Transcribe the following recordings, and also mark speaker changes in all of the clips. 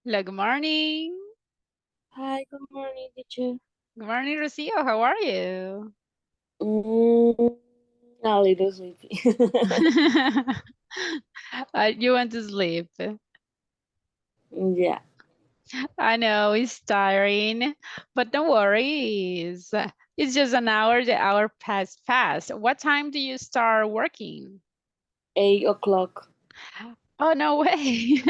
Speaker 1: Hello, good morning.
Speaker 2: Hi, good morning, teacher.
Speaker 1: Good morning, Rocio. How are you?
Speaker 2: Mm, a little sleepy.
Speaker 1: You want to sleep.
Speaker 2: Yeah,
Speaker 1: I know it's tiring, but don't worry. It's just an hour. The hour passed fast. What time do you start working?
Speaker 2: 8 o'clock.
Speaker 1: Oh, no way.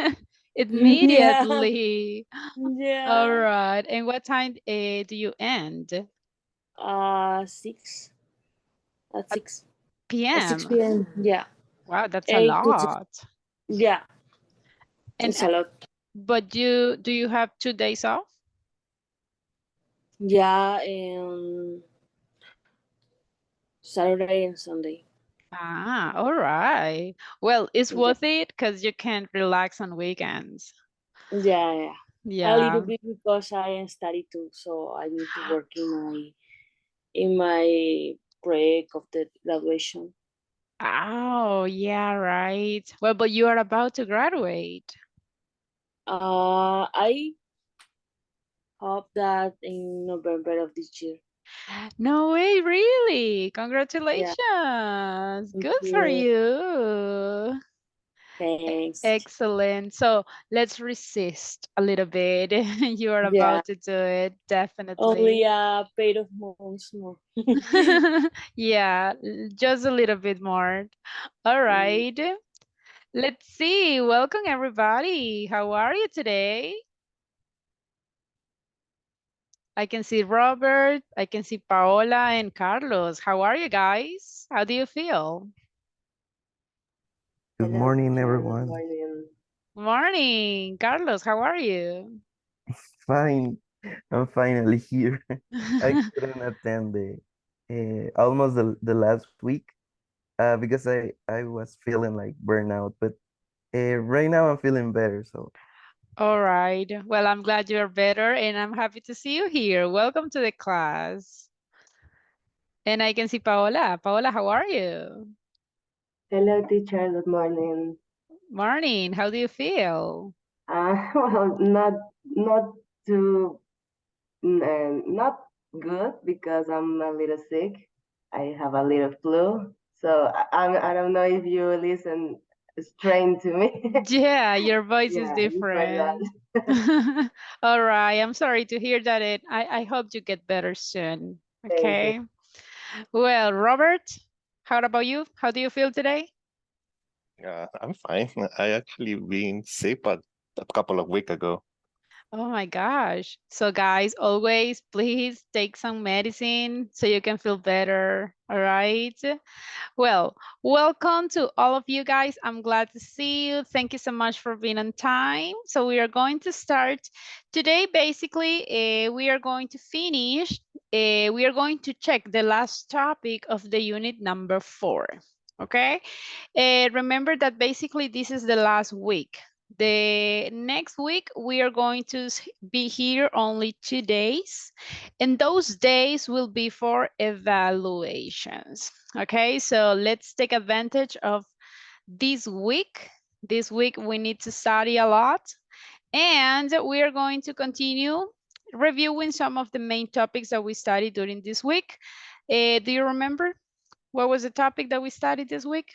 Speaker 2: Yeah,
Speaker 1: Immediately. All
Speaker 2: yeah.
Speaker 1: right. And what time do you end?
Speaker 2: 6 at
Speaker 1: At
Speaker 2: 6 at 6
Speaker 1: p.m.
Speaker 2: p.m. Yeah,
Speaker 1: Wow, that's a
Speaker 2: 8 to 6.
Speaker 1: lot.
Speaker 2: Yeah,
Speaker 1: And
Speaker 2: it's a lot.
Speaker 1: but you do you have 2 days off?
Speaker 2: Yeah, and Saturday and Sunday.
Speaker 1: Ah, all right. Well, it's
Speaker 2: Yeah,
Speaker 1: worth it because you can relax on weekends.
Speaker 2: yeah, yeah. A little
Speaker 1: Yeah.
Speaker 2: bit because I study too, so I need to work in my break of the graduation.
Speaker 1: Oh, yeah, right. Well, but you are about to graduate.
Speaker 2: I hope that in November of this year.
Speaker 1: No way, really.
Speaker 2: Yeah,
Speaker 1: Congratulations.
Speaker 2: thank
Speaker 1: Good for
Speaker 2: you.
Speaker 1: you.
Speaker 2: Thanks.
Speaker 1: Excellent. So let's resist a little bit. You are
Speaker 2: Yeah,
Speaker 1: about to do it, definitely.
Speaker 2: only a pair of months more.
Speaker 1: Yeah, just a little bit more. All
Speaker 2: Mm,
Speaker 1: right. Let's see. Welcome, everybody. How are you today? I can see Robert, I can see Paola and Carlos. How are you guys? How do you feel?
Speaker 3: Good
Speaker 2: Hello,
Speaker 3: morning,
Speaker 2: teacher. Good
Speaker 3: everyone.
Speaker 2: morning.
Speaker 1: Morning. Carlos, how are you?
Speaker 3: Fine. I'm finally here. I couldn't attend the almost the last week because I was feeling like burnout, but right now I'm feeling better. So
Speaker 1: All right. Well, I'm glad you're better and I'm happy to see you here. Welcome to the class. And I can see Paola. Paola, how are you?
Speaker 4: Hello, teacher. Good morning.
Speaker 1: Morning. How do you feel?
Speaker 4: Well, not too not good because I'm a little sick. I have a little flu, so I don't know if you listen strange to me.
Speaker 1: Yeah, your voice is
Speaker 4: Yeah, it's my
Speaker 1: different.
Speaker 4: bad.
Speaker 1: All right. I'm sorry to hear that. I hope you get better soon.
Speaker 4: Thank you.
Speaker 1: Okay. Well, Robert, how about you? How do you feel today?
Speaker 5: I'm fine. I actually been sick, but a couple of weeks ago.
Speaker 1: Oh my gosh. So guys, always please take some medicine so you can feel better. All right. Well, welcome to all of you guys. I'm glad to see you. Thank you so much for being on time. So we are going to start today. Basically, we are going to finish. We are going to check the last topic of the unit number 4. Okay. Remember that basically this is the last week. The next week we are going to be here only 2 days, and those days will be for evaluations. Okay, so let's take advantage of this week. This week we need to study a lot, and we are going to continue reviewing some of the main topics that we studied during this week. Do you remember what was the topic that we studied this week?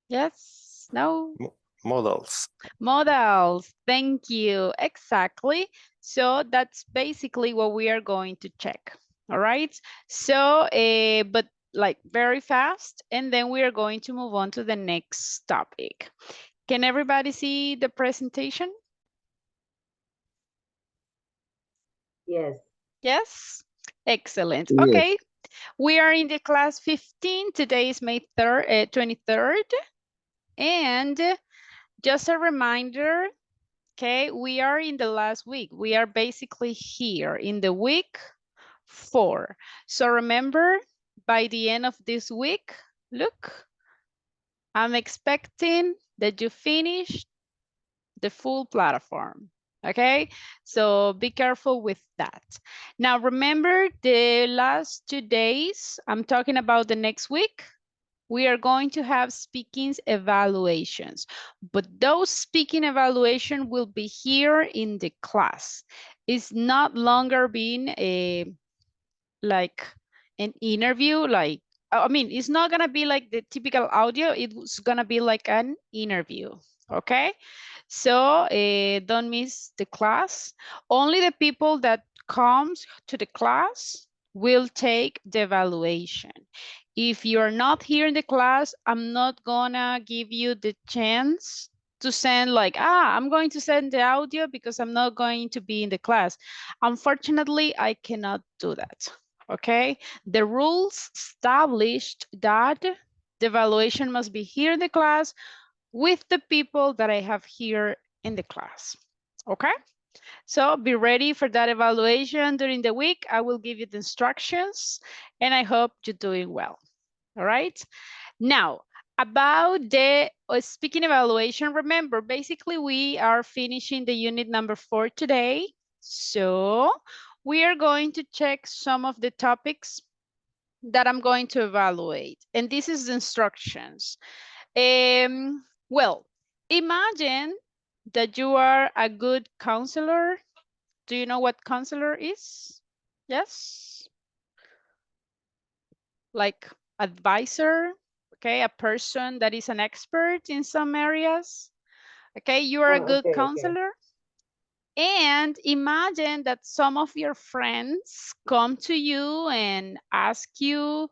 Speaker 1: Yes? No?
Speaker 5: Models.
Speaker 1: Models. Thank you. Exactly. So that's basically what we are going to check. All right. So, but like very fast, and then we are going to move on to the next topic. Can everybody see the presentation?
Speaker 4: Yes.
Speaker 1: Yes? Excellent.
Speaker 5: Yeah.
Speaker 1: Okay. We are in the class 15. Today is May 3rd, 23rd. And just a reminder, okay, we are in the last week. We are basically here in the week 4. So remember, by the end of this week, look, I'm expecting that you finish the full platform. Okay, so be careful with that. Now remember the last 2 days, I'm talking about the next week. we are going to have speaking evaluations, but those speaking evaluation will be here in the class. It's not longer being a like an interview, like I mean, it's not gonna be like the typical audio. It's gonna be like an interview. Okay, so don't miss the class. Only the people that comes to the class will take the evaluation. If you're not here in the class, I'm not gonna give you the chance to send like, I'm going to send the audio because I'm not going to be in the class. Unfortunately, I cannot do that. Okay, the rules established that the evaluation must be here in the class with the people that I have here in the class. Okay, so be ready for that evaluation during the week. I will give you the instructions and I hope you're doing well. All right, now about the speaking evaluation, remember, basically we are finishing the unit number 4 today. So we are going to check some of the topics that I'm going to evaluate. And this is the instructions. Well, imagine that you are a good counselor. Do you know what counselor is? Yes? Like advisor, okay? A person that is an expert in some areas. Okay, you are a good
Speaker 4: Okay.
Speaker 1: counselor. And imagine that some of your friends come to you and ask you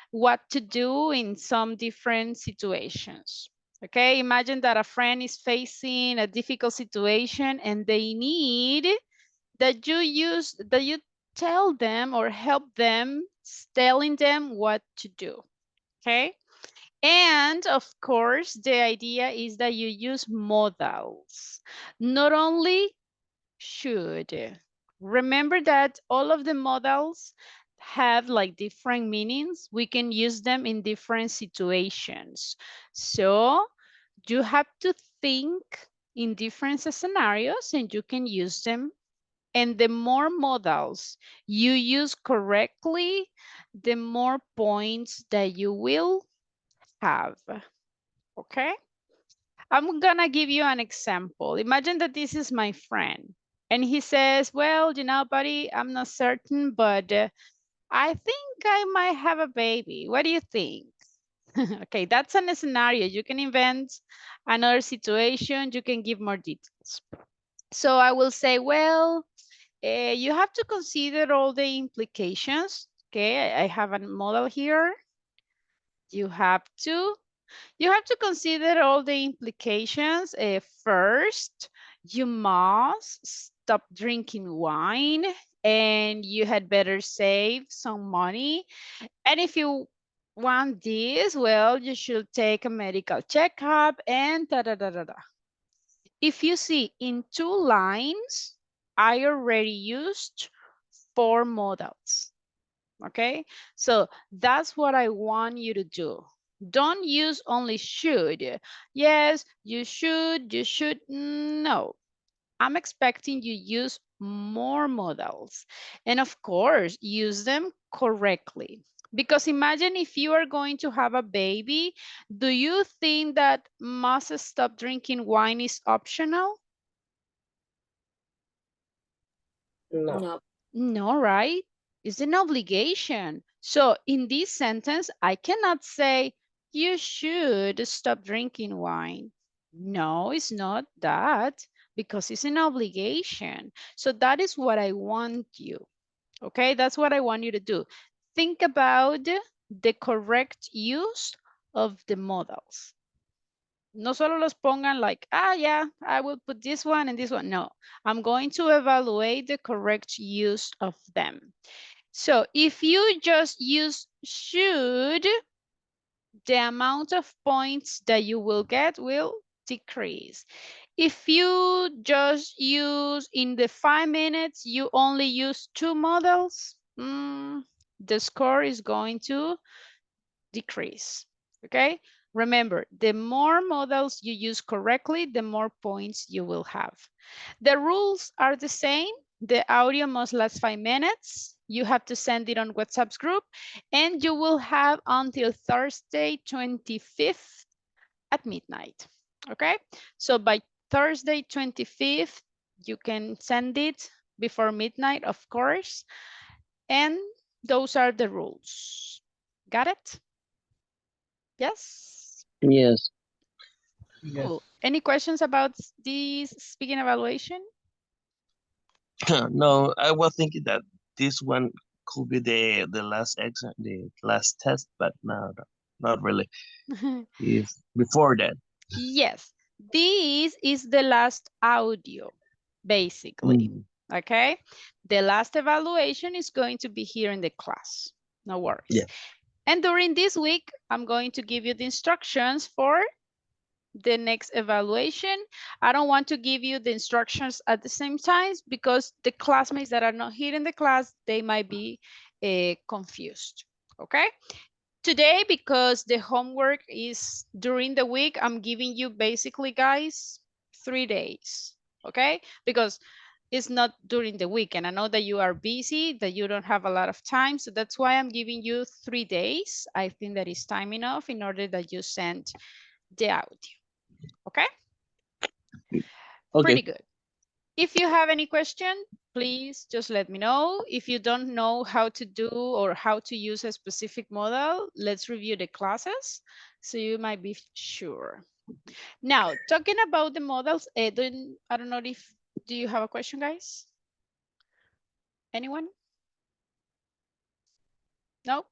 Speaker 1: what to do in some different situations. Okay, imagine that a friend is facing a difficult situation and they need that you tell them or help them telling them what to do. Okay, and of course the idea is that you use modals, not only should. Remember that all of the modals have like different meanings. We can use them in different situations. So you have to think in different scenarios and you can use them. And the more modals you use correctly, the more points that you will have. Okay? I'm gonna give you an example. Imagine that this is my friend and he says, well, you know, buddy, I'm not certain, but I think I might have a baby. What do you think? Okay, that's a scenario. You can invent another situation. You can give more details. So I will say, well, you have to consider all the implications. Okay, I have a model here. You have to consider all the implications. First, you must stop drinking wine and you had better save some money. And if you want this, well, you should take a medical checkup and da da da da da. If you see in 2 lines, I already used 4 modals. Okay, so that's what I want you to do. Don't use only should. Yes, you should, no. I'm expecting you use more modals. And of course, use them correctly. Because imagine if you are going to have a baby, do you think that must stop drinking wine is optional?
Speaker 4: No.
Speaker 2: No.
Speaker 1: No, right? It's an obligation. So in this sentence, I cannot say you should stop drinking wine. No, it's not that because it's an obligation. So that is what I want you. Okay, that's what I want you to do. Think about the correct use of the modals. No solo los pongan like, yeah, I will put this one and this one. No, I'm going to evaluate the correct use of them. So if you just use should, the amount of points that you will get will decrease. If you just use in the 5 minutes, you only use 2 models, the score is going to decrease, okay? Remember, the more models you use correctly, the more points you will have. The rules are the same. The audio must last 5 minutes. You have to send it on WhatsApp's group, and you will have until Thursday 25th at midnight. Okay, so by Thursday 25th, you can send it before midnight, of course. And those are the rules. Got it? Yes?
Speaker 6: Yes.
Speaker 1: Cool. Any questions about this speaking evaluation?
Speaker 6: No, I was thinking that this one could be the last exam, the last test, but no, not really. It's before that.
Speaker 1: Yes, this is the last audio, basically.
Speaker 6: Mm.
Speaker 1: Okay, the last evaluation is going to be here in the class. No worries.
Speaker 6: Yeah.
Speaker 1: And during this week, I'm going to give you the instructions for the next evaluation. I don't want to give you the instructions at the same time because the classmates that are not here in the class, they might be confused. Okay. Today, because the homework is during the week, I'm giving you basically, guys, 3 days. Okay, because it's not during the week, and I know that you are busy, that you don't have a lot of time, so that's why I'm giving you 3 days. I think that is time enough in order that you send the audio. Okay?
Speaker 6: Okay.
Speaker 1: Pretty good. If you have any question, please just let me know. If you don't know how to do or how to use a specific model, let's review the classes so you might be sure. Now, talking about the models, I don't know if, do you have a question, guys? Anyone? No?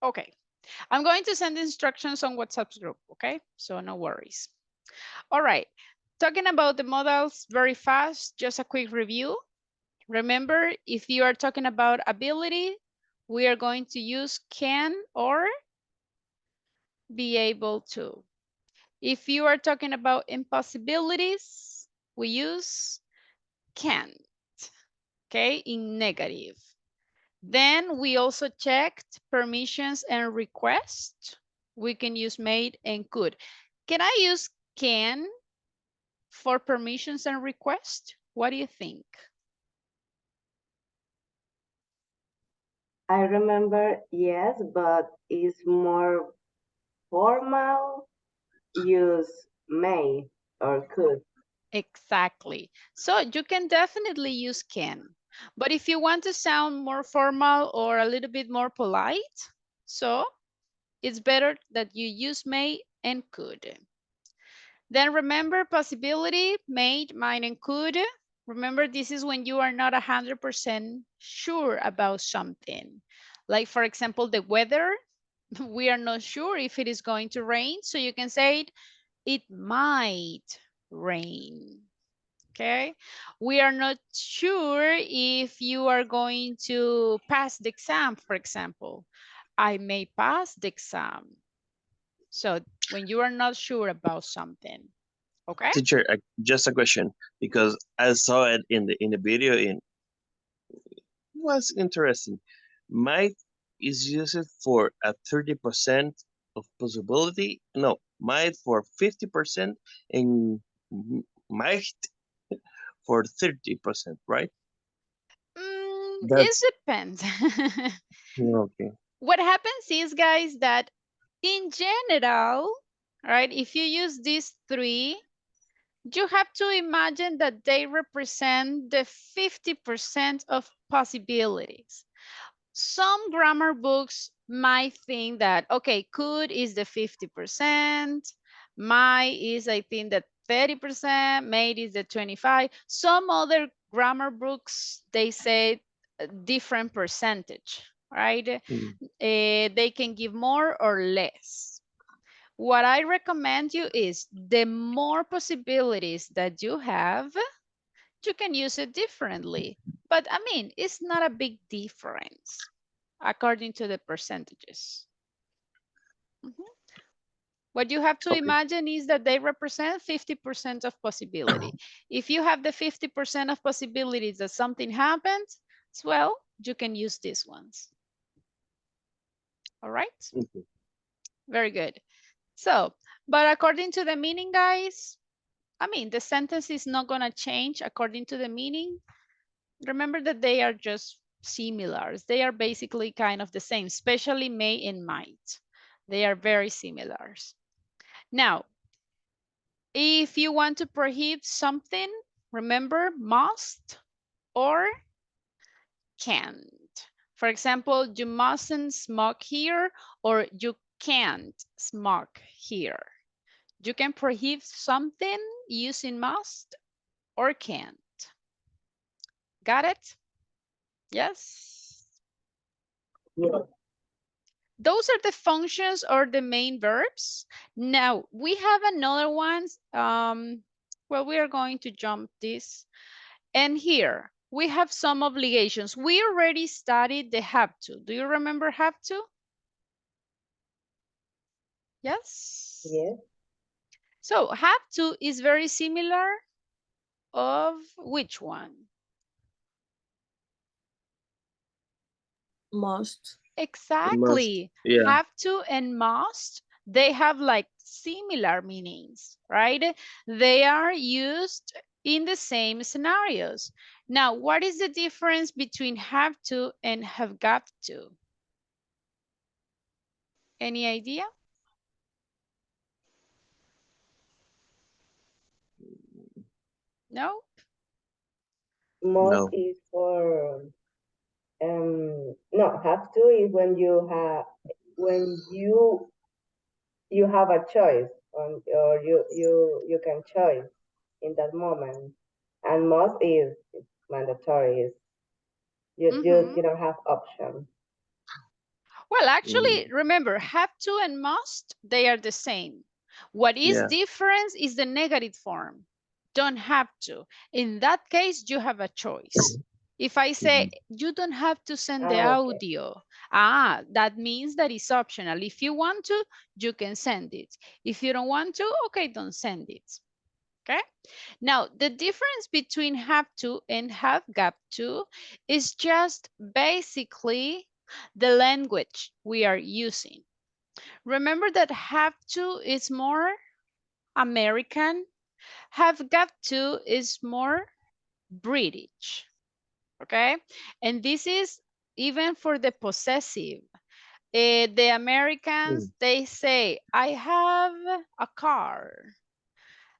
Speaker 1: Okay. I'm going to send instructions on WhatsApp's group, okay? So no worries. All right. Talking about the models very fast, just a quick review. Remember, if you are talking about ability, we are going to use can or be able to. If you are talking about impossibilities, we use can't, okay, in negative. Then we also checked permissions and request. We can use made and could. Can I use can for permissions and request? What do you think?
Speaker 4: I remember, yes, but it's more formal. Use may or could.
Speaker 1: Exactly. So you can definitely use can. But if you want to sound more formal or a little bit more polite, so it's better that you use may and could. Then remember possibility, made, might, and could. Remember, this is when you are not 100% sure about something. Like, for example, the weather. We are not sure if it is going to rain. So you can say it might rain. Okay. We are not sure if you are going to pass the exam, for example. I may pass the exam. So when you are not sure about something. Okay.
Speaker 6: Teacher, just a question, because I saw it in the video and was interesting. Might is used for a 30% of possibility. No, might for 50% and might for 30%, right?
Speaker 1: It
Speaker 6: That's
Speaker 1: depends.
Speaker 6: okay.
Speaker 1: What happens is, guys, that in general, right, if you use these three, you have to imagine that they represent the 50% of possibilities. Some grammar books might think that, okay, could is the 50%, might is, I think, that 30%, made is the 25. Some other grammar books, they say a different percentage, right?
Speaker 6: Mm.
Speaker 1: They can give more or less. What I recommend you is the more possibilities that you have, you can use it differently. But I mean, it's not a big difference according to the percentages. What you have to
Speaker 6: Okay.
Speaker 1: imagine is that they represent 50% of possibility. If you have the 50% of possibilities that something happens, well, you can use these ones. All right?
Speaker 6: Okay.
Speaker 1: Very good. So, but according to the meaning, guys, I mean, the sentence is not going to change according to the meaning. Remember that they are just similars. They are basically kind of the same, especially may and might. They are very similar. Now, if you want to prohibit something, remember must or can't. For example, you mustn't smoke here or you can't smoke here. You can prohibit something using must or can't. Got it? Yes?
Speaker 4: Yes.
Speaker 1: Those are the functions or the main verbs. Now, we have another one. Well, we are going to jump this. And here, we have some obligations. We already studied the have to. Do you remember have to? Yes?
Speaker 4: Yes.
Speaker 1: So have to is very similar of which one?
Speaker 2: Must.
Speaker 1: Exactly.
Speaker 6: Yeah.
Speaker 1: Have to and must, they have like similar meanings, right? They are used in the same scenarios. Now, what is the difference between have to and have got to? Any idea? No?
Speaker 4: Most
Speaker 6: No.
Speaker 4: is for no, have to is when you have a choice on or you can choose in that moment. And must is mandatory is you don't have option.
Speaker 1: Well,
Speaker 6: Mm,
Speaker 1: actually, remember, have to and must, they are the same. What is
Speaker 6: yeah.
Speaker 1: different is the negative form. Don't have to. In that case, you have a choice. If I say,
Speaker 6: Mhm.
Speaker 1: you don't have to send the
Speaker 4: Okay.
Speaker 1: audio, that means that it's optional. If you want to, you can send it. If you don't want to, okay, don't send it. Okay? Now, the difference between have to and have got to is just basically the language we are using. Remember that have to is more American, have got to is more British. Okay? And this is even for the possessive. The Americans,
Speaker 6: Mm.
Speaker 1: they say, I have a car.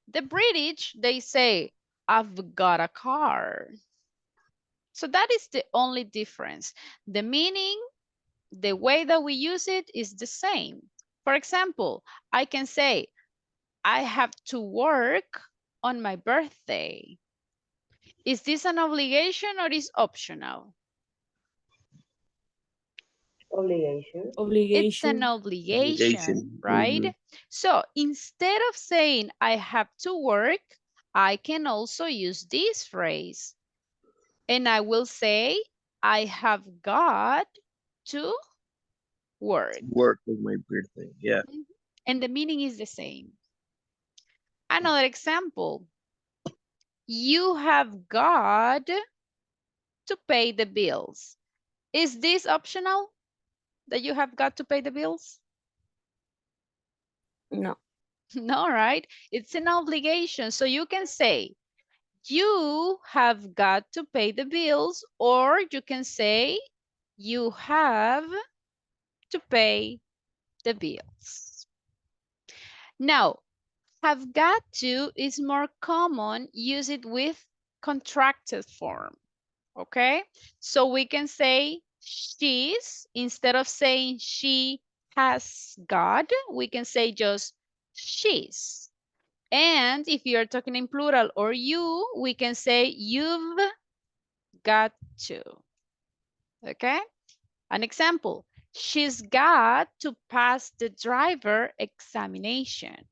Speaker 1: The British, they say, I've got a car. So that is the only difference. The meaning, the way that we use it is the same. For example, I can say, I have to work on my birthday. Is this an obligation or is optional?
Speaker 4: Obligation.
Speaker 1: It's an
Speaker 2: Obligation.
Speaker 1: obligation,
Speaker 6: Obligation.
Speaker 1: right? So instead of saying I have to work, I can also use this phrase. And I will say, I have got to work.
Speaker 6: Work with my birthday. Yeah.
Speaker 1: And the meaning is the same. Another example, you have got to pay the bills. Is this optional that you have got to pay the bills?
Speaker 2: No.
Speaker 1: No, right? It's an obligation. So you can say, you have got to pay the bills, or you can say, you have to pay the bills. Now, have got to is more common, use it with contracted form, okay? So we can say she's, instead of saying she has got, we can say just she's. And if you're talking in plural or you, we can say you've got to, okay? An example, she's got to pass the driver examination.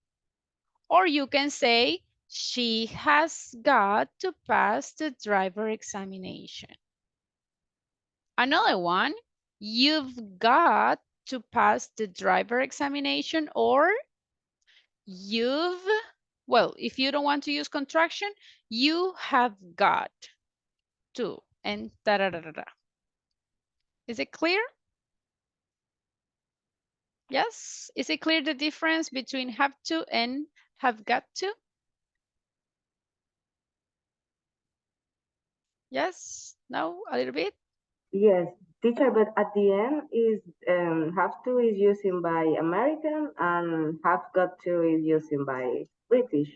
Speaker 1: Or you can say, she has got to pass the driver examination. Another one, you've got to pass the driver examination, or you've, well, if you don't want to use contraction, you have got to, and da da da da da. Is it clear? Yes? Is it clear the difference between have to and have got to? Yes? No, a little bit?
Speaker 4: Yes, teacher, but at the end is have to is using by American and have got to is using by British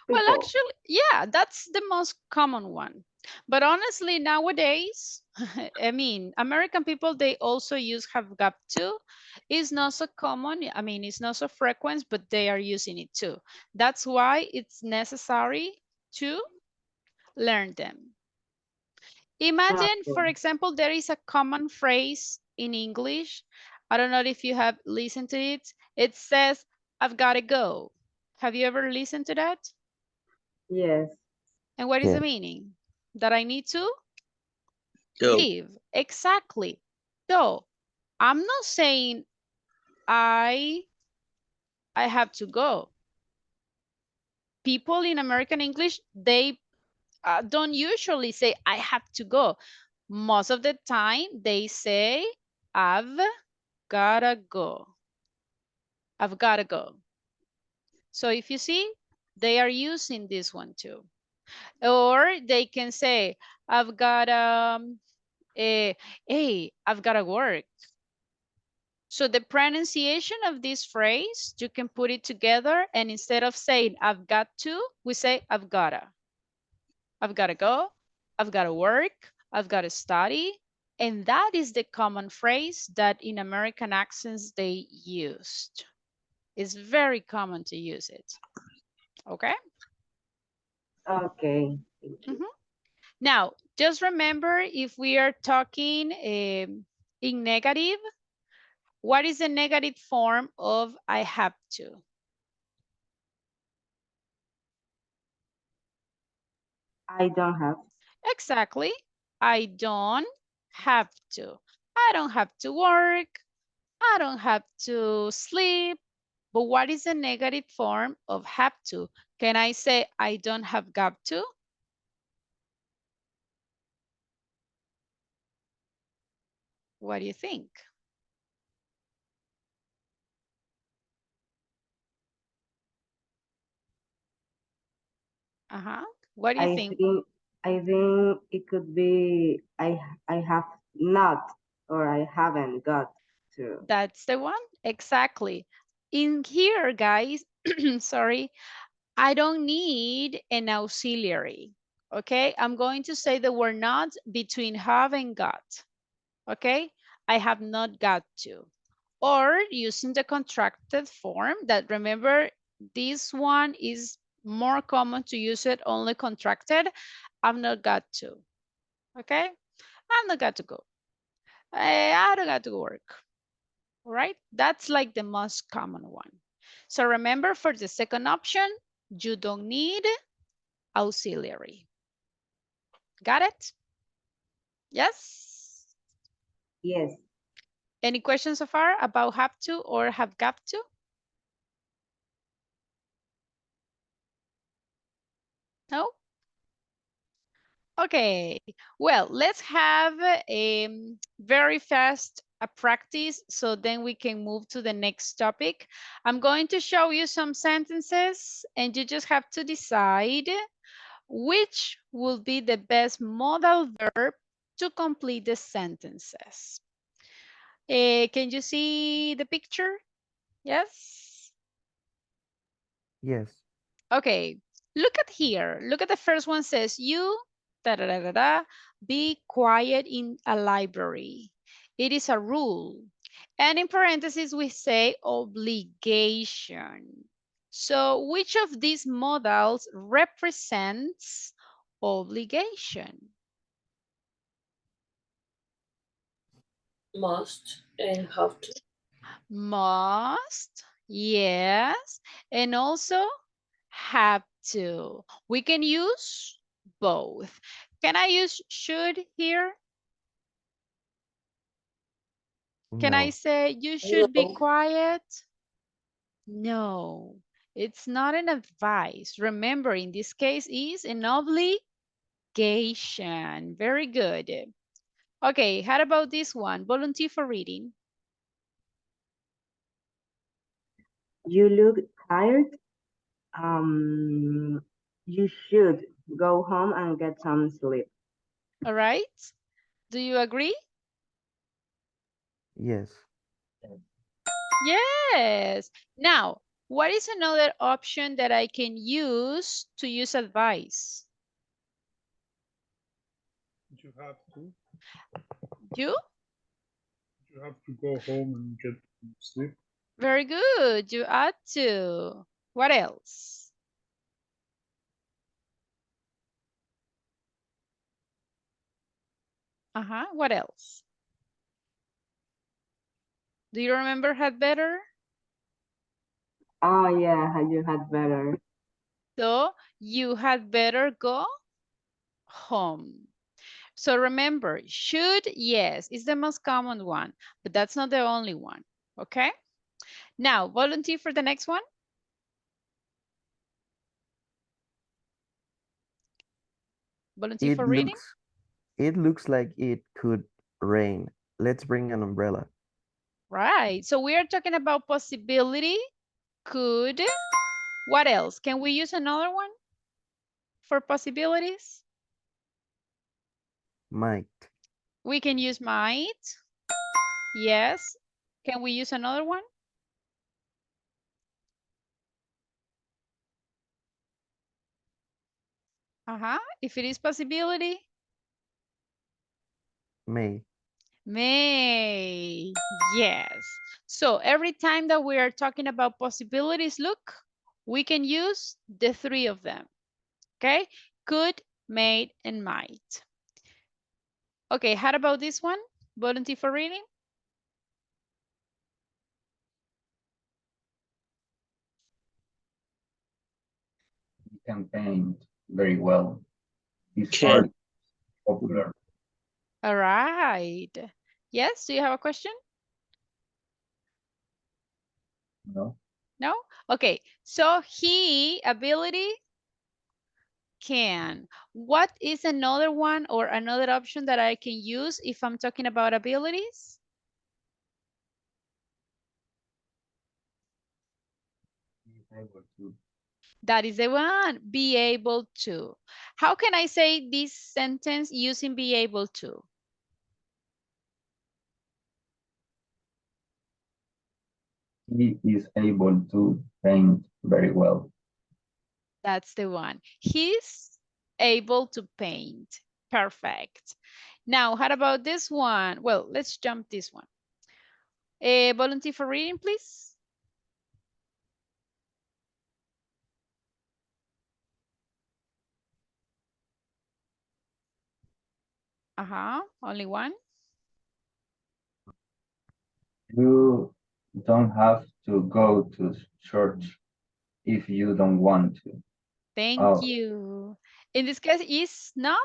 Speaker 1: Well,
Speaker 4: people.
Speaker 1: actually, yeah, that's the most common one. But honestly, nowadays, I mean, American people, they also use have got to. It's not so common. I mean, it's not so frequent, but they are using it too. That's why it's necessary to learn them. Imagine,
Speaker 4: Okay.
Speaker 1: for example, there is a common phrase in English. I don't know if you have listened to it. It says, I've got to go. Have you ever listened to that?
Speaker 4: Yes.
Speaker 1: And what is
Speaker 3: Yeah.
Speaker 1: the meaning? That I need to
Speaker 6: Go.
Speaker 1: leave. Exactly. So I'm not saying I I have to go. People in American English, they don't usually say I have to go. Most of the time they say I've gotta go. I've gotta go. So if you see, they are using this one too. Or they can say, I've got hey, I've got to work. So the pronunciation of this phrase, you can put it together, and instead of saying I've got to, we say I've gotta. I've gotta go, I've gotta work, I've gotta study. And that is the common phrase that in American accents they used. It's very common to use it. Okay?
Speaker 4: Okay.
Speaker 1: Mhm. Now, just remember, if we are talking in negative, what is the negative form of I have to?
Speaker 4: I don't have.
Speaker 1: Exactly. I don't have to. I don't have to work. I don't have to sleep. But what is the negative form of have to? Can I say I don't have got to? What do you think? Uh-huh. What do you
Speaker 4: I
Speaker 1: think?
Speaker 4: think I think it could be I have not or I haven't got to.
Speaker 1: That's the one. Exactly. In here, guys, sorry, I don't need an auxiliary. Okay, I'm going to say the word not between have and got. Okay, I have not got to. Or using the contracted form that, remember, this one is more common to use it only contracted. I've not got to. Okay, I've not got to go. I don't got to work. All right, that's like the most common one. So remember, for the second option, you don't need auxiliary. Got it? Yes?
Speaker 4: Yes.
Speaker 1: Any questions so far about have to or have got to? No? Okay, well, let's have a very fast a practice so then we can move to the next topic. I'm going to show you some sentences and you just have to decide which will be the best modal verb to complete the sentences. Can you see the picture? Yes?
Speaker 3: Yes.
Speaker 1: Okay, look at here. Look at the first one says you da, da, da, da, da, be quiet in a library. It is a rule. And in parentheses, we say obligation. So which of these modals represents obligation?
Speaker 2: Must and have to.
Speaker 1: Must, yes, and also have to. We can use both. Can I use should here? Can I
Speaker 3: No.
Speaker 1: say you should be
Speaker 2: No.
Speaker 1: quiet? No, it's not an advice. Remember, in this case is an obligation. Very good. Okay, how about this one? Volunteer for reading.
Speaker 4: You look tired. Um, you should go home and get some sleep.
Speaker 1: All right. Do you agree?
Speaker 3: Yes.
Speaker 1: Yes. Now, what is another option that I can use to use advice?
Speaker 7: You have to.
Speaker 1: You?
Speaker 7: You have to go home and get sleep.
Speaker 1: Very good. You ought to. What else? What else? Do you remember had better?
Speaker 4: Oh yeah, you had better.
Speaker 1: So you had better go home. So remember, should, yes, is the most common one, but that's not the only one, okay? Now, volunteer for the next one. Volunteer
Speaker 3: It
Speaker 1: for reading.
Speaker 3: looks like it could rain. Let's bring an umbrella.
Speaker 1: Right, so we are talking about possibility, could. What else? Can we use another one for possibilities?
Speaker 3: Might.
Speaker 1: We can use might. Yes. Can we use another one? If it is possibility.
Speaker 3: May.
Speaker 1: May. Yes. So every time that we are talking about possibilities, look, we can use the three of them. Okay? Could, may, and might. Okay, how about this one? Volunteer for reading?
Speaker 8: He can paint very well. His
Speaker 6: Can.
Speaker 8: art is popular.
Speaker 1: All right. Yes, do you have a question?
Speaker 8: No?
Speaker 1: No? Okay, so he, ability, can. What is another one or another option that I can use if I'm talking about abilities?
Speaker 8: He's able to.
Speaker 1: That is the one, be able to. How can I say this sentence using be able to?
Speaker 8: He is able to paint very well.
Speaker 1: That's the one. He's able to paint. Perfect. Now, how about this one? Well, let's jump this one. A volunteer for reading, please. Only one.
Speaker 8: You don't have to go to church if you don't want to.
Speaker 1: Thank
Speaker 8: Oh,
Speaker 1: you. In this case, is not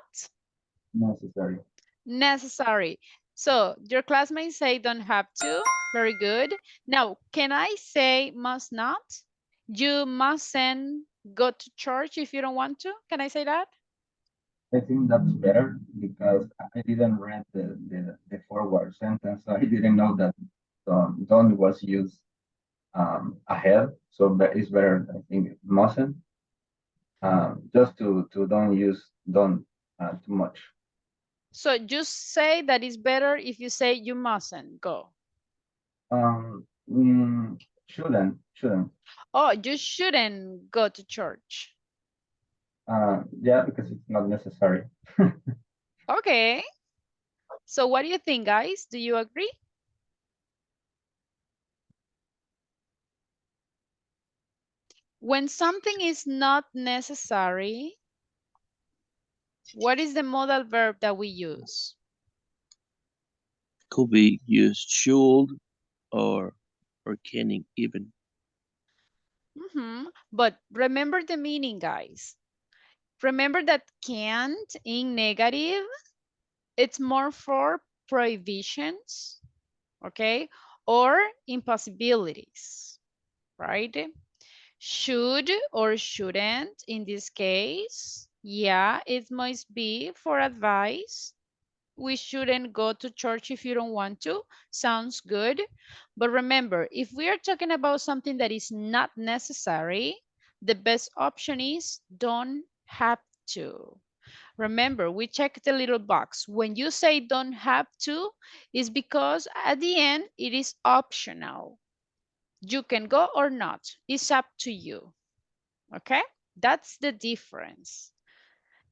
Speaker 8: necessary.
Speaker 1: necessary. So your classmates say don't have to. Very good. Now, can I say must not? You mustn't go to church if you don't want to. Can I say that?
Speaker 8: I think that's better because I didn't read the forward sentence, so I didn't know that don't was used ahead. So that is better, I think, mustn't. Just to don't use don't too much.
Speaker 1: So just say that it's better if you say you mustn't go.
Speaker 8: Shouldn't.
Speaker 1: Oh, you shouldn't go to church.
Speaker 8: Yeah, because it's not necessary.
Speaker 1: Okay. So what do you think, guys? Do you agree? When something is not necessary, what is the modal verb that we use?
Speaker 6: Could be used should or can even.
Speaker 1: But remember the meaning, guys. Remember that can't in negative, it's more for prohibitions, okay? Or impossibilities, right? Should or shouldn't in this case, yeah, it must be for advice. We shouldn't go to church if you don't want to. Sounds good. But remember, if we are talking about something that is not necessary, the best option is don't have to. Remember, we check the little box. When you say don't have to, it's because at the end, it is optional. You can go or not. It's up to you. Okay? That's the difference.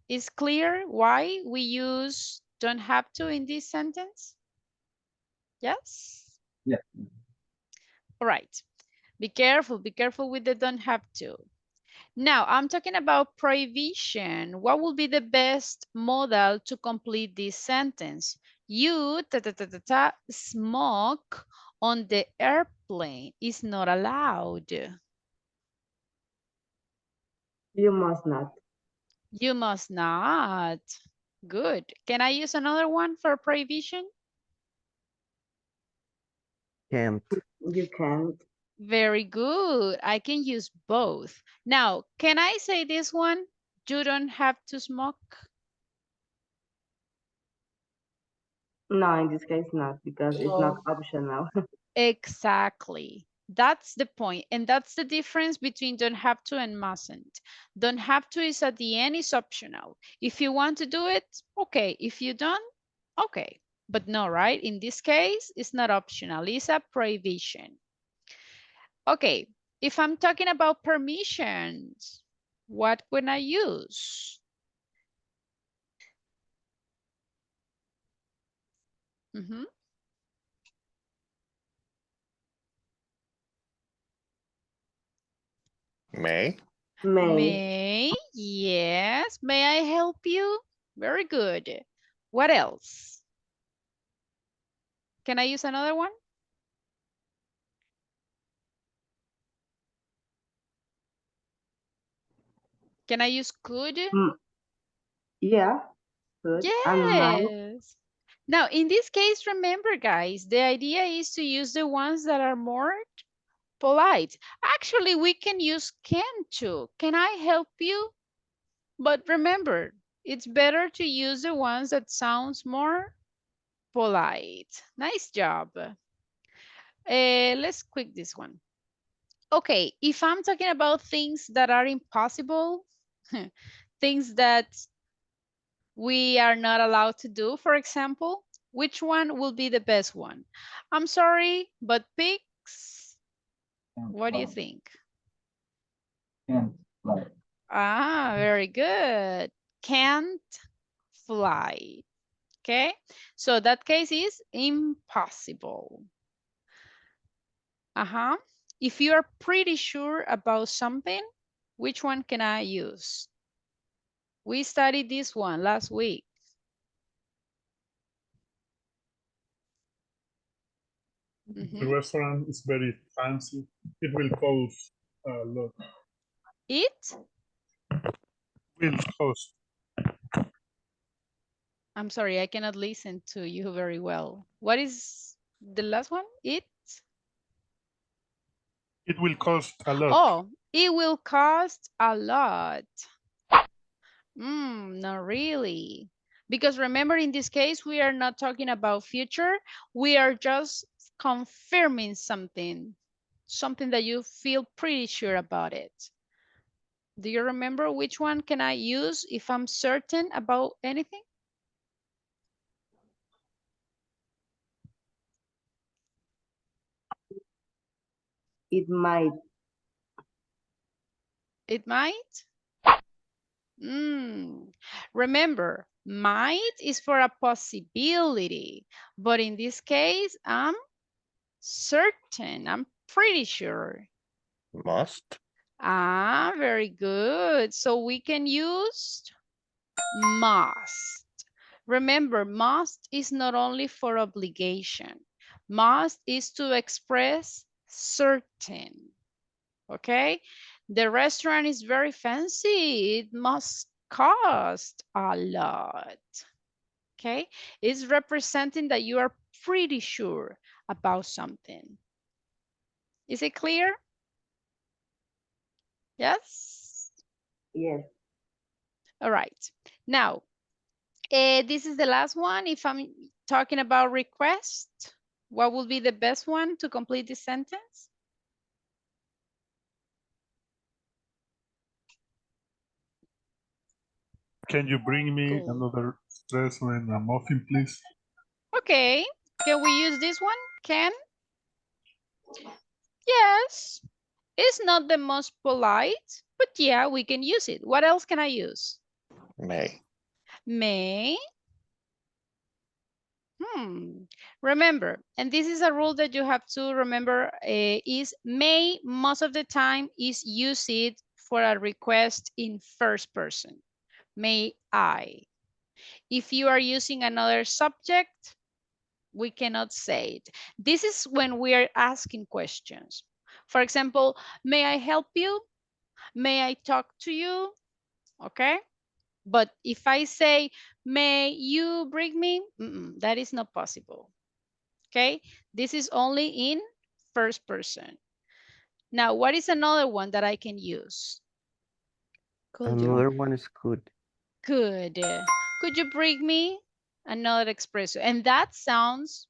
Speaker 1: Is clear why we use don't have to in this sentence? Yes?
Speaker 8: Yeah.
Speaker 1: All right. Be careful with the don't have to. Now, I'm talking about prohibition. What will be the best modal to complete this sentence? You smoke on the airplane is not allowed.
Speaker 4: You must not.
Speaker 1: You must not. Good. Can I use another one for prohibition?
Speaker 3: Can't.
Speaker 4: You can't.
Speaker 1: Very good. I can use both. Now, can I say this one? You don't have to smoke.
Speaker 4: No, in this case, not because it's not
Speaker 2: No.
Speaker 4: optional.
Speaker 1: Exactly. That's the point. And that's the difference between don't have to and mustn't. Don't have to is at the end, is optional. If you want to do it, okay. If you don't, okay. But no, right? In this case, it's not optional. It's a prohibition. Okay. If I'm talking about permissions, what can I use? Mhm.
Speaker 5: May.
Speaker 1: May, yes. May I help you? Very good. What else? Can I use another one? Can I use could?
Speaker 4: Yeah, good. And might.
Speaker 1: Yes. Now, in this case, remember, guys, the idea is to use the ones that are more polite. Actually, we can use can too. Can I help you? But remember, it's better to use the ones that sounds more polite. Nice job. Let's quick this one. Okay, if I'm talking about things that are impossible, things that we are not allowed to do, for example, which one will be the best one? I'm sorry, but pigs,
Speaker 8: Can't
Speaker 1: what do you
Speaker 8: fly.
Speaker 1: think?
Speaker 8: Can't fly.
Speaker 1: Ah, very good. Can't fly. Okay, so that case is impossible. Uh-huh. If you are pretty sure about something, which one can I use? We studied this one last week.
Speaker 7: The restaurant is very fancy. It will cost a lot.
Speaker 1: It?
Speaker 7: Will cost.
Speaker 1: I'm sorry, I cannot listen to you very well. What is the last one? It?
Speaker 7: It will cost a lot.
Speaker 1: Oh, it will cost a lot. Not really. Because remember, in this case, we are not talking about future. We are just confirming something, something that you feel pretty sure about it. Do you remember which one can I use if I'm certain about anything?
Speaker 4: It might.
Speaker 1: It might? Remember, might is for a possibility, but in this case, I'm certain, I'm pretty sure.
Speaker 5: Must.
Speaker 1: Ah, very good. So we can use must. Remember, must is not only for obligation. Must is to express certain. Okay? The restaurant is very fancy. It must cost a lot. Okay? It's representing that you are pretty sure about something. Is it clear? Yes?
Speaker 4: Yes.
Speaker 1: All right. Now, this is the last one. If I'm talking about request, what would be the best one to complete this sentence?
Speaker 7: Can you bring me
Speaker 1: Cool.
Speaker 7: another espresso and a muffin, please?
Speaker 1: Okay, can we use this one? Can? Yes. It's not the most polite, but yeah, we can use it. What else can I use?
Speaker 5: May.
Speaker 1: May. Remember, and this is a rule that you have to remember, is may most of the time is use it for a request in first person. May I. If you are using another subject, we cannot say it. This is when we are asking questions. For example, may I help you? May I talk to you? Okay. But if I say, may you bring me? That is not possible. Okay. This is only in first person. Now, what is another one that I can use? Could you?
Speaker 3: Another one is good.
Speaker 1: Could. Could you bring me another espresso? And that sounds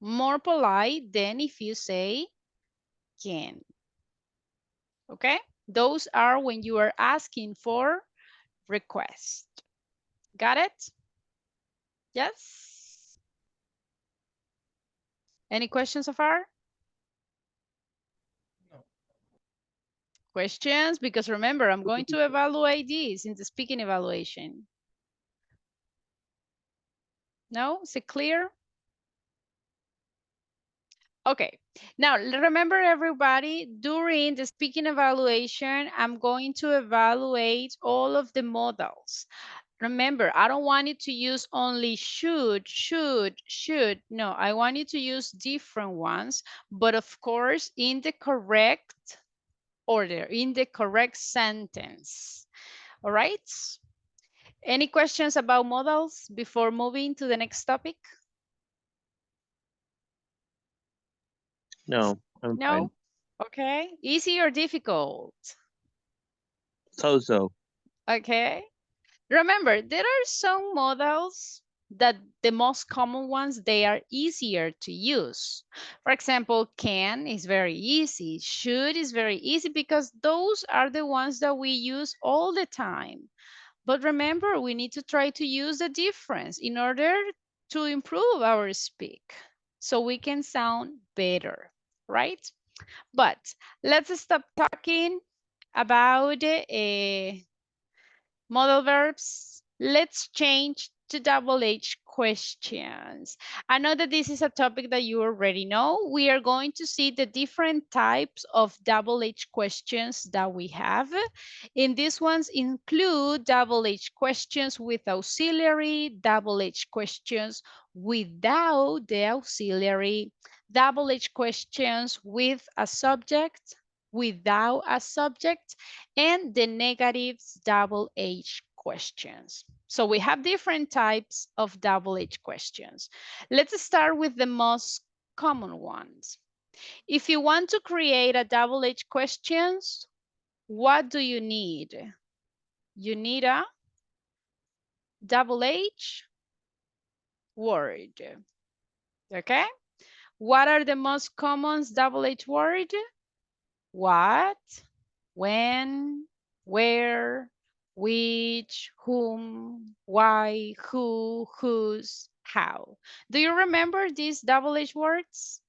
Speaker 1: more polite than if you say can. Okay. Those are when you are asking for request. Got it? Yes? Any questions so far?
Speaker 5: No.
Speaker 1: Questions? Because remember, I'm going to evaluate these in the speaking evaluation. No? Is it clear? Okay. Now, remember everybody, during the speaking evaluation, I'm going to evaluate all of the modals. Remember, I don't want you to use only should. No, I want you to use different ones, but of course, in the correct order, in the correct sentence. All right? Any questions about modals before moving to the next topic?
Speaker 6: No, I'm
Speaker 1: No?
Speaker 6: fine.
Speaker 1: Okay. Easy or difficult?
Speaker 6: So.
Speaker 1: Okay. Remember, there are some models that the most common ones, they are easier to use. For example, can is very easy. Should is very easy because those are the ones that we use all the time. But remember, we need to try to use the difference in order to improve our speak so we can sound better, right? But let's stop talking about modal verbs. Let's change to double H questions. I know that this is a topic that you already know. We are going to see the different types of double H questions that we have. In these ones include double H questions with auxiliary, double H questions without the auxiliary, double H questions with a subject, without a subject, and the negatives double H questions. So we have different types of double H questions. Let's start with the most common ones. If you want to create a double H questions, what do you need? You need a double H word. Okay? What are the most common double H word? What, when, where, which, whom, why, who, whose, how. Do you remember these double H words?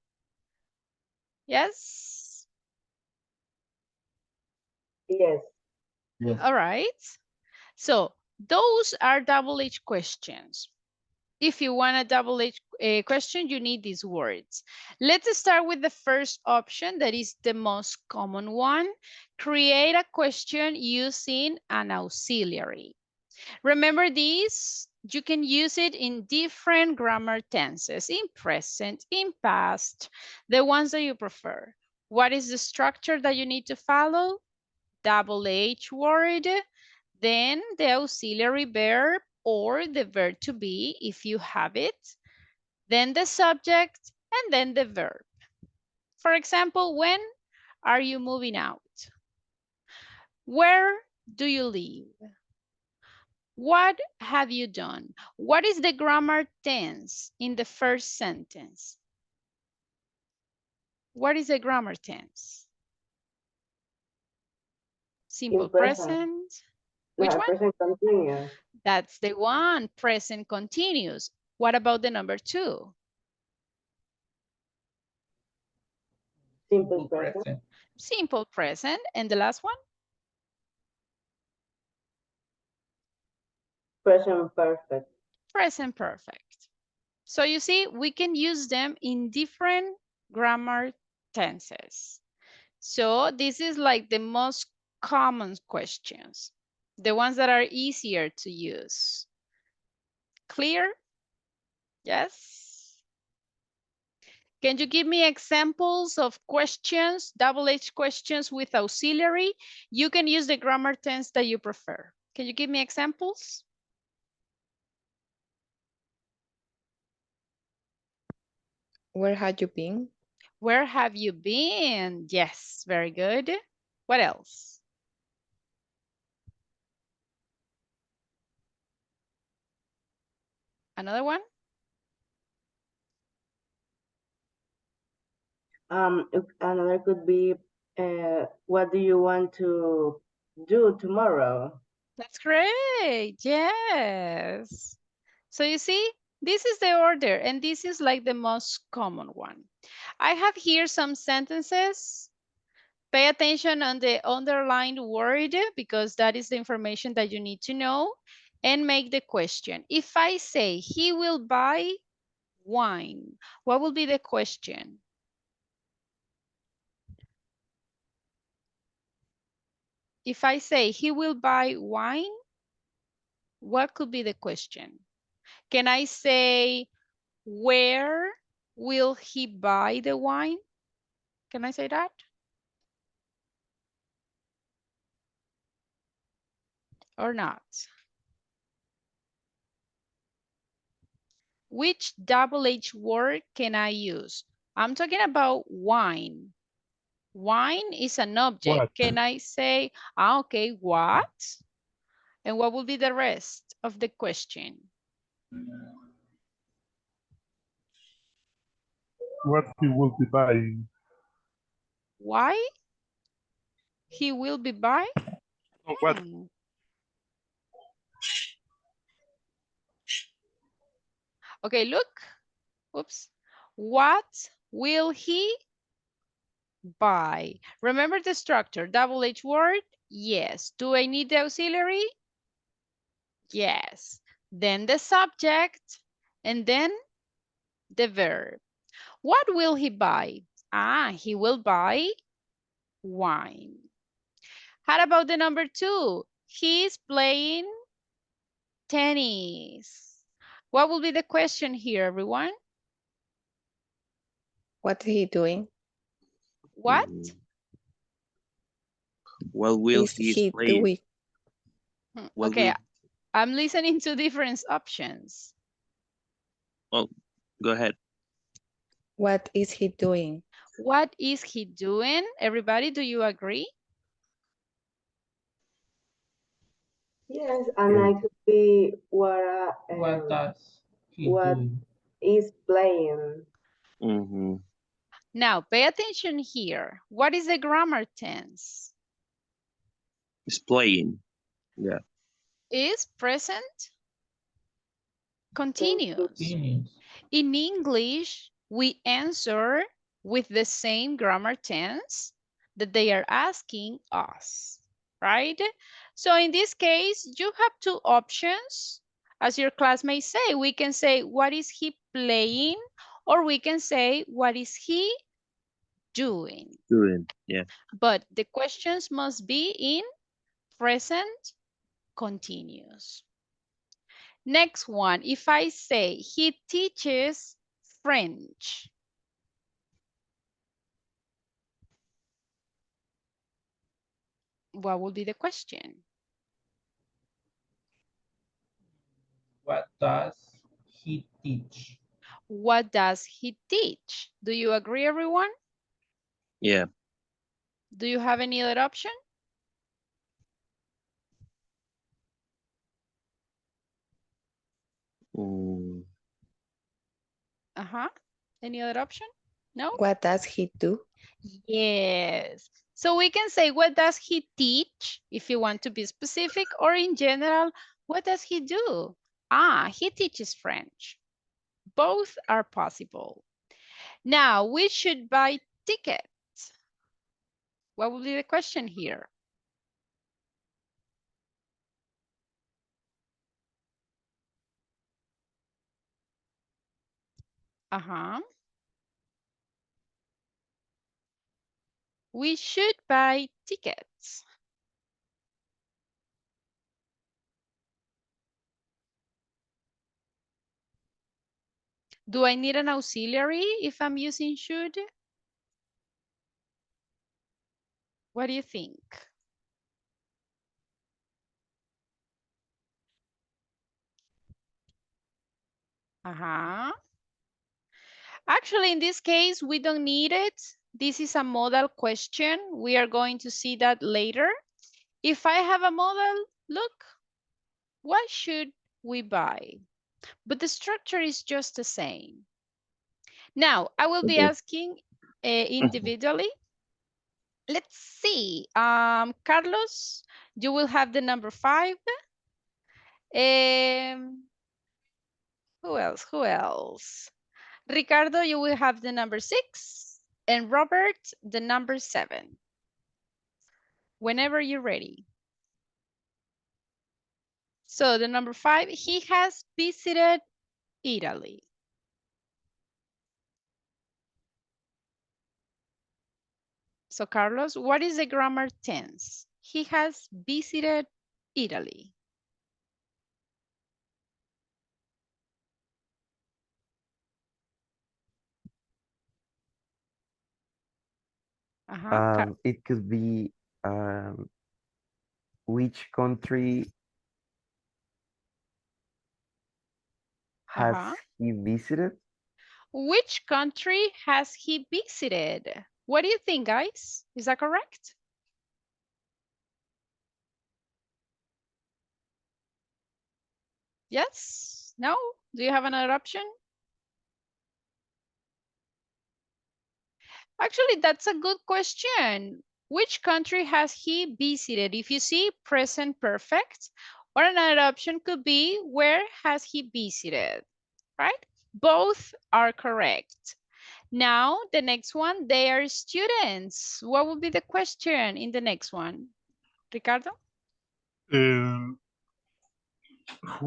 Speaker 1: Yes?
Speaker 4: Yes.
Speaker 8: Yes.
Speaker 1: All right. So those are double H questions. If you want a double H question, you need these words. Let's start with the first option, that is the most common one. Create a question using an auxiliary. Remember this? You can use it in different grammar tenses, in present, in past, the ones that you prefer. What is the structure that you need to follow? Double H word, then the auxiliary verb or the verb to be if you have it, then the subject, and then the verb. For example, when are you moving out? Where do you live? What have you done? What is the grammar tense in the first sentence? What is the grammar tense? Simple
Speaker 4: In present.
Speaker 1: present, Which
Speaker 4: No,
Speaker 1: one?
Speaker 4: present continuous.
Speaker 1: That's the one, present continuous. What about the number 2?
Speaker 4: Simple present.
Speaker 8: present.
Speaker 1: Simple present. And the last one?
Speaker 4: Present perfect.
Speaker 1: Present perfect. So you see, we can use them in different grammar tenses. So this is like the most common questions, the ones that are easier to use. Clear? Yes? Can you give me examples of questions, double-H questions with auxiliary? You can use the grammar tense that you prefer. Can you give me examples?
Speaker 9: Where had you been?
Speaker 1: Where have you been? Yes, very good. What else? Another one?
Speaker 4: Another could be, what do you want to do tomorrow?
Speaker 1: That's great. Yes. So you see, this is the order, and this is like the most common one. I have here some sentences. Pay attention on the underlined word because that is the information that you need to know, and make the question. If I say he will buy wine, what will be the question? If I say he will buy wine, what could be the question? Can I say, where will he buy the wine? Can I say that? Or not? Which double-H word can I use? I'm talking about wine. Wine is an object.
Speaker 7: What?
Speaker 1: Can I say, okay, what? And what will be the rest of the question?
Speaker 7: What he will be buying?
Speaker 1: Why? He will be buying?
Speaker 7: Oh, what?
Speaker 1: Okay, look. Oops. What will he buy? Remember the structure, double-H word? Yes. Do I need the auxiliary? Yes. Then the subject, and then the verb. What will he buy? He will buy wine. How about the number 2? He's playing tennis. What will be the question here, everyone?
Speaker 9: What is he doing?
Speaker 1: What?
Speaker 6: What will
Speaker 9: Is
Speaker 6: he
Speaker 9: he
Speaker 6: play?
Speaker 9: doing?
Speaker 6: What
Speaker 1: Okay,
Speaker 6: will,
Speaker 1: I'm listening to different options.
Speaker 6: oh, go ahead.
Speaker 9: What is he doing?
Speaker 1: What is he doing? Everybody, do you agree?
Speaker 4: Yes, and I could be
Speaker 8: What does he
Speaker 4: what
Speaker 8: doing?
Speaker 4: is playing.
Speaker 6: Mm-hmm.
Speaker 1: Now, pay attention here. What is the grammar tense?
Speaker 6: He's playing. Yeah.
Speaker 1: Is present continuous.
Speaker 8: Continuous.
Speaker 1: In English, we answer with the same grammar tense that they are asking us, right? So in this case, you have two options. As your classmates say, we can say, what is he playing? Or we can say, what is he doing?
Speaker 6: Doing. Yeah.
Speaker 1: But the questions must be in present continuous. Next one, if I say he teaches French. What would be the question?
Speaker 8: What does he teach?
Speaker 1: What does he teach? Do you agree, everyone?
Speaker 6: Yeah.
Speaker 1: Do you have any other option?
Speaker 6: Mm.
Speaker 1: Uh-huh. Any other option? No?
Speaker 9: What does he do?
Speaker 1: Yes. So we can say, what does he teach? If you want to be specific, or in general, what does he do? Ah, he teaches French. Both are possible. Now, we should buy tickets. What will be the question here? Uh-huh. We should buy tickets. Do I need an auxiliary if I'm using should? What do you think? Uh-huh. Actually, in this case, we don't need it. This is a modal question. We are going to see that later. If I have a modal, look, what should we buy? But the structure is just the same. Now, I will be
Speaker 6: Okay.
Speaker 1: asking individually. Let's see. Carlos, you will have the number 5. Who else? Who else? Ricardo, you will have the number 6. And Robert, the number 7. Whenever you're ready. So the number 5, he has visited Italy. So Carlos, what is the grammar tense? He has visited Italy.
Speaker 3: It could be which country has he visited?
Speaker 1: Which country has he visited? What do you think, guys? Is that correct? Yes? No? Do you have another option? Actually, that's a good question. Which country has he visited? If you see present perfect, or another option could be where has he visited, right? Both are correct. Now, the next one, they are students. What would be the question in the next one? Ricardo?
Speaker 7: Who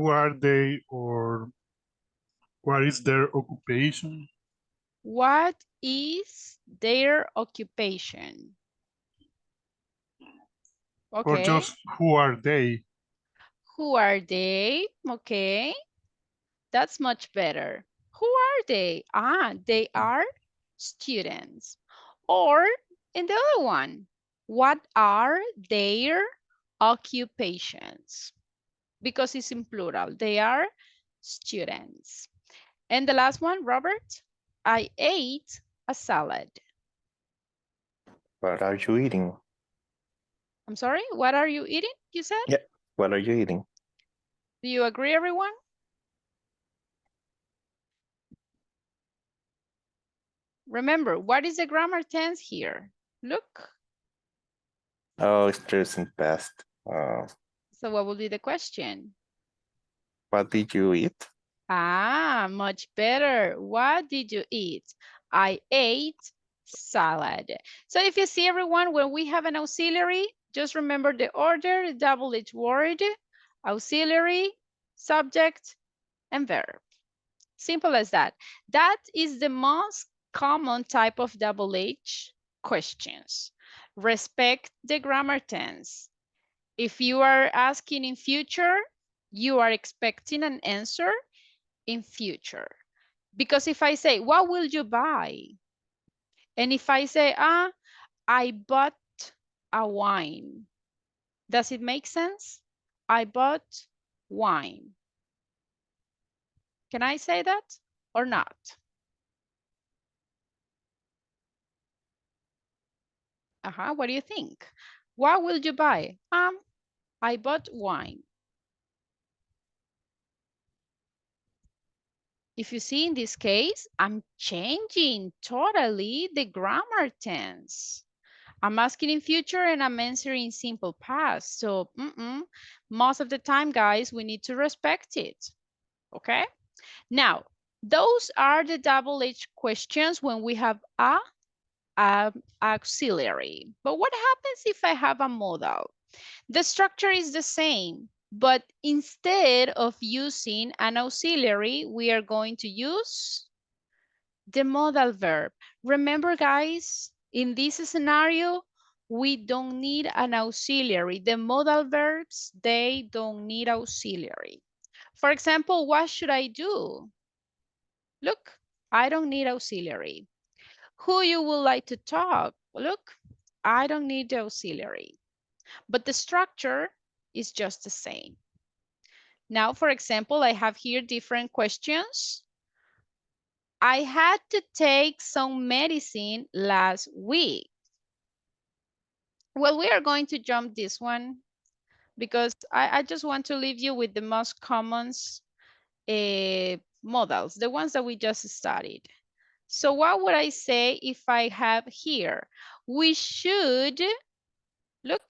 Speaker 7: are they, or what is their occupation?
Speaker 1: What is their occupation?
Speaker 7: Or
Speaker 1: Okay.
Speaker 7: just who are they?
Speaker 1: Who are they? Okay. That's much better. Who are they? Ah, they are students. Or in the other one, what are their occupations? Because it's in plural. They are students. And the last one, Robert, I ate a salad.
Speaker 5: What are you eating?
Speaker 1: I'm sorry, what are you eating, you said?
Speaker 5: Yeah. What are you eating?
Speaker 1: Do you agree, everyone? Remember, what is the grammar tense here? Look.
Speaker 5: Oh, it's present past.
Speaker 1: So what will be the question?
Speaker 5: What did you eat?
Speaker 1: Ah, much better. What did you eat? I ate salad. So if you see, everyone, when we have an auxiliary, just remember the order, double H word, auxiliary, subject, and verb. Simple as that. That is the most common type of double H questions. Respect the grammar tense. If you are asking in future, you are expecting an answer in future. Because if I say, what will you buy? And if I say, I bought a wine. Does it make sense? I bought wine. Can I say that or not? What do you think? What will you buy? I bought wine. If you see in this case, I'm changing totally the grammar tense. I'm asking in future and I'm answering simple past. So most of the time, guys, we need to respect it. Okay? Now, those are the double-edged questions when we have a auxiliary. But what happens if I have a modal? The structure is the same, but instead of using an auxiliary, we are going to use the modal verb. Remember, guys, in this scenario, we don't need an auxiliary. The modal verbs, they don't need auxiliary. For example, what should I do? Look, I don't need auxiliary. Who you would like to talk? Look, I don't need the auxiliary. But the structure is just the same. Now, for example, I have here different questions. I had to take some medicine last week. Well, we are going to jump this one because I just want to leave you with the most common modals, the ones that we just studied. So what would I say if I have here? We should, look,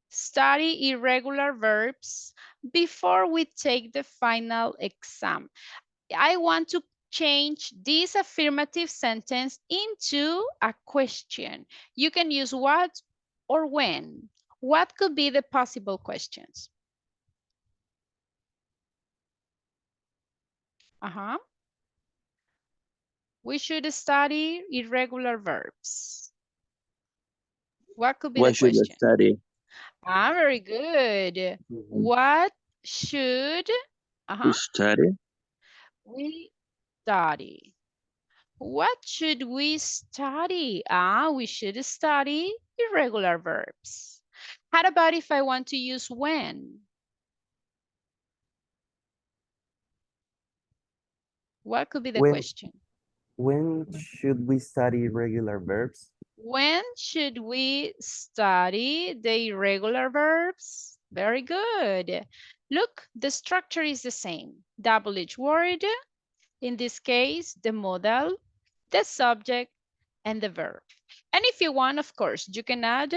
Speaker 1: study irregular verbs before we take the final exam. I want to change this affirmative sentence into a question. You can use what or when. What could be the possible questions? We should study irregular verbs. What could be the
Speaker 6: What should I
Speaker 1: question?
Speaker 6: study?
Speaker 1: Very good. What should
Speaker 6: We study?
Speaker 1: we study? What should we study? We should study irregular verbs. How about if I want to use when? What could be the question?
Speaker 3: When should we study regular verbs?
Speaker 1: When should we study the irregular verbs? Very good. Look, the structure is the same. Double-edged word, in this case, the modal, the subject, and the verb. And if you want, of course, you can add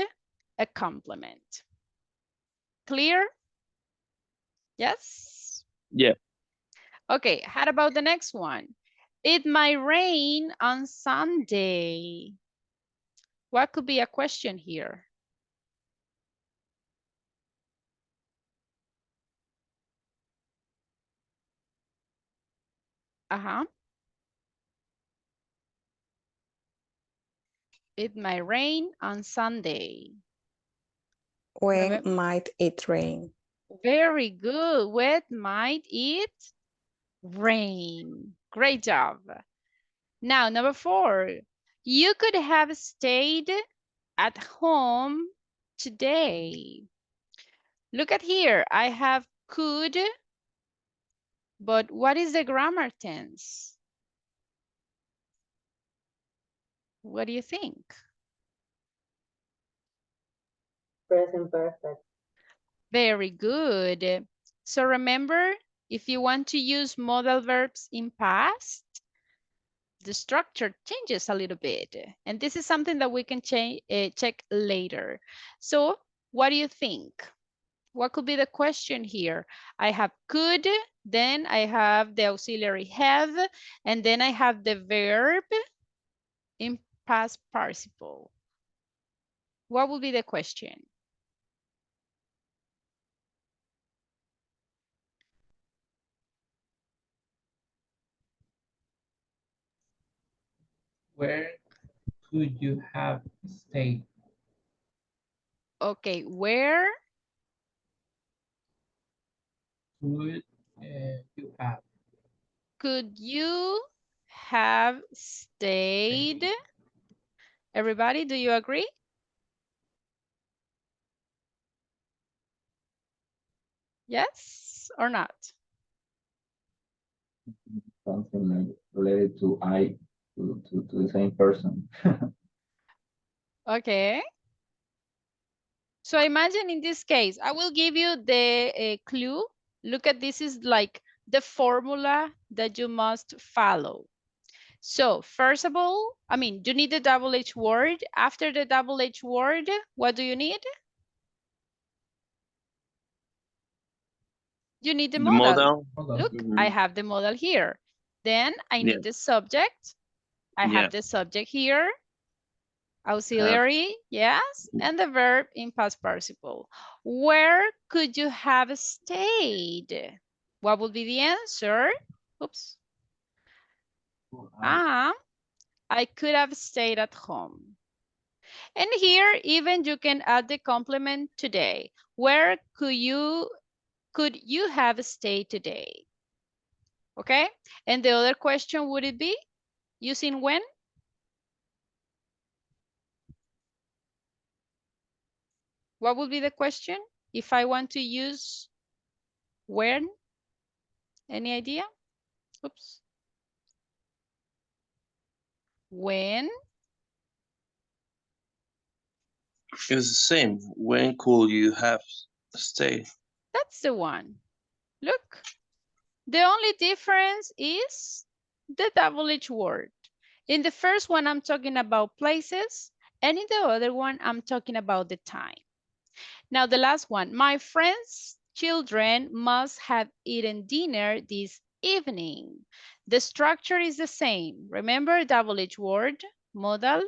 Speaker 1: a complement. Clear? Yes?
Speaker 6: Yeah.
Speaker 1: Okay, how about the next one? It might rain on Sunday. What could be a question here? It might rain on Sunday.
Speaker 9: When might it rain?
Speaker 1: Very good. When might it rain? Great job. Now, number 4. You could have stayed at home today. Look at here. I have could, but what is the grammar tense? What do you think?
Speaker 2: Present perfect.
Speaker 1: Very good. So remember, if you want to use modal verbs in past, the structure changes a little bit. And this is something that we can check later. So what do you think? What could be the question here? I have could, then I have the auxiliary have, and then I have the verb in past participle. What would be the question?
Speaker 10: Where could you have stayed?
Speaker 1: Okay, where
Speaker 10: Could you have?
Speaker 1: could you have stayed? Everybody, do you agree? Yes or not?
Speaker 8: Something like related to to the same person.
Speaker 1: Okay. So imagine in this case, I will give you the clue. Look at this is like the formula that you must follow. So first of all, you need the double H word. After the double H word, what do you need? You need the
Speaker 6: The
Speaker 1: modal.
Speaker 6: modal.
Speaker 1: Look,
Speaker 6: Mhm.
Speaker 1: I have the modal here. Then I need the subject. I
Speaker 6: Yeah.
Speaker 1: have the subject here.
Speaker 6: Have.
Speaker 1: Auxiliary, yes, and the verb in past participle. Where could you have stayed? What would be the answer? Oops. I could have stayed at home. And here, even you can add the complement today. Where could you have stayed today? Okay. And the other question, would it be using when? What would be the question if I want to use when? Any idea? Oops. When?
Speaker 6: It's the same. When could you have stayed?
Speaker 1: That's the one. Look, the only difference is the double H word. In the first one, I'm talking about places, and in the other one, I'm talking about the time. Now, the last one, my friend's children must have eaten dinner this evening. The structure is the same. Remember, double H word, modal,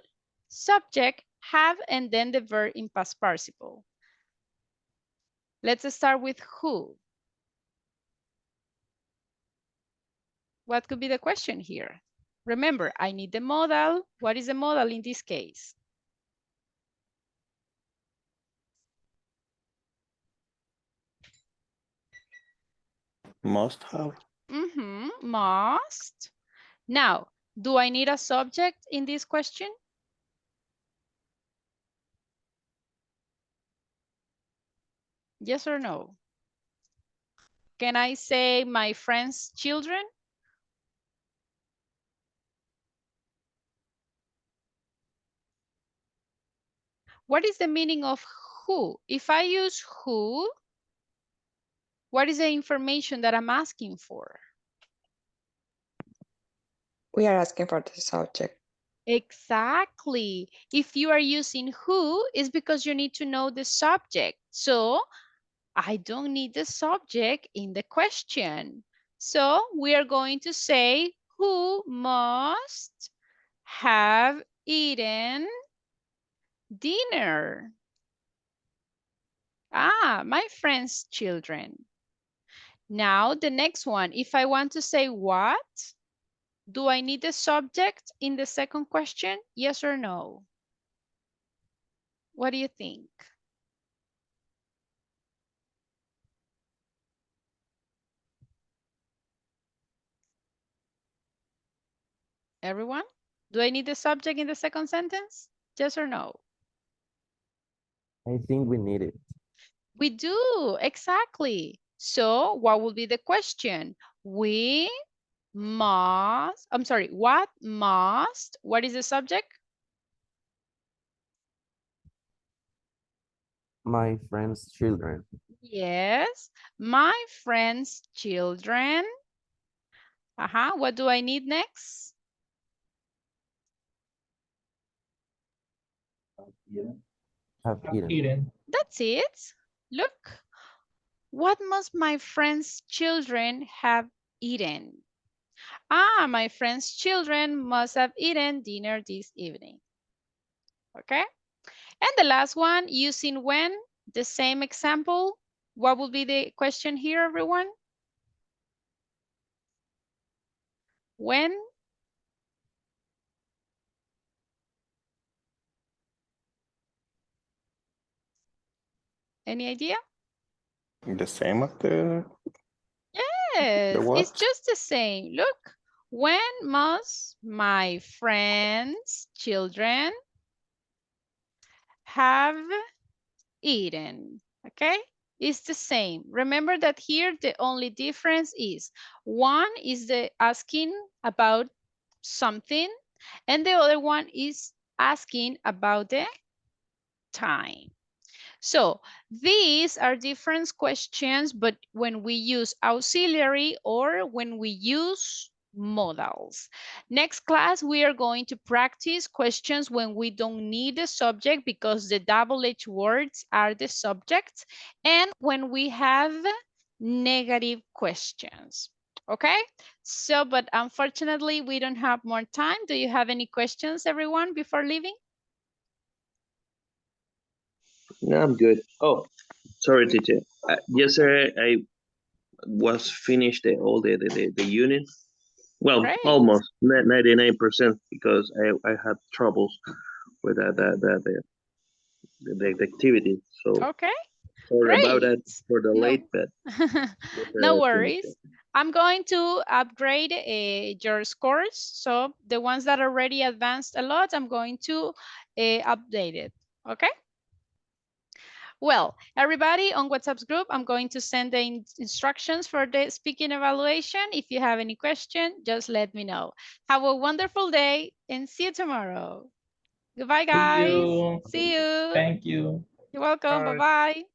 Speaker 1: subject, have, and then the verb in past participle. Let's start with who. What could be the question here? Remember, I need the modal. What is the modal in this case?
Speaker 5: Must have.
Speaker 1: Must. Now, do I need a subject in this question? Yes or no? Can I say my friend's children? What is the meaning of who? If I use who, what is the information that I'm asking for?
Speaker 9: We are asking for the subject.
Speaker 1: Exactly. If you are using who, it's because you need to know the subject. So I don't need the subject in the question. So we are going to say who must have eaten dinner. My friend's children. Now the next one, if I want to say what, do I need the subject in the second question? Yes or no? What do you think? Everyone? Do I need the subject in the second sentence? Yes or no?
Speaker 3: I think we need it.
Speaker 1: We do, exactly. So what will be the question? We must, I'm sorry, what must, what is the subject?
Speaker 3: My friend's children.
Speaker 1: Yes, my friend's children. What do I need next?
Speaker 3: Have eaten.
Speaker 10: Eaten.
Speaker 1: That's it. Look, what must my friend's children have eaten? My friend's children must have eaten dinner this evening. Okay. And the last one, using when, the same example. What would be the question here, everyone? When? Any idea?
Speaker 5: The same as the
Speaker 1: Yes, it's
Speaker 5: what?
Speaker 1: just the same. Look, when must my friends' children have eaten? Okay, it's the same. Remember that here the only difference is one is the asking about something and the other one is asking about the time. So these are different questions, but when we use auxiliary or when we use modals. Next class, we are going to practice questions when we don't need the subject because the double H words are the subject, and when we have negative questions. Okay, so, but unfortunately, we don't have more time. Do you have any questions, everyone, before leaving?
Speaker 6: No, I'm good. Oh, sorry, teacher. Yesterday I was finished all the unit. Well,
Speaker 1: Great.
Speaker 6: almost 99% because I had troubles with the activity. So
Speaker 1: Okay,
Speaker 6: sorry about that
Speaker 1: great.
Speaker 6: for the
Speaker 1: No,
Speaker 6: late, but
Speaker 1: no
Speaker 6: I finished it.
Speaker 1: worries. I'm going to upgrade your scores. So the ones that already advanced a lot, I'm going to update it. Okay. Well, everybody on WhatsApp's group, I'm going to send the instructions for the speaking evaluation. If you have any question, just let me know. Have a wonderful day and see you tomorrow. Goodbye,
Speaker 10: See
Speaker 1: guys.
Speaker 10: you.
Speaker 1: See you.
Speaker 10: Thank you.
Speaker 1: You're welcome.
Speaker 7: Bye.
Speaker 1: Bye-bye.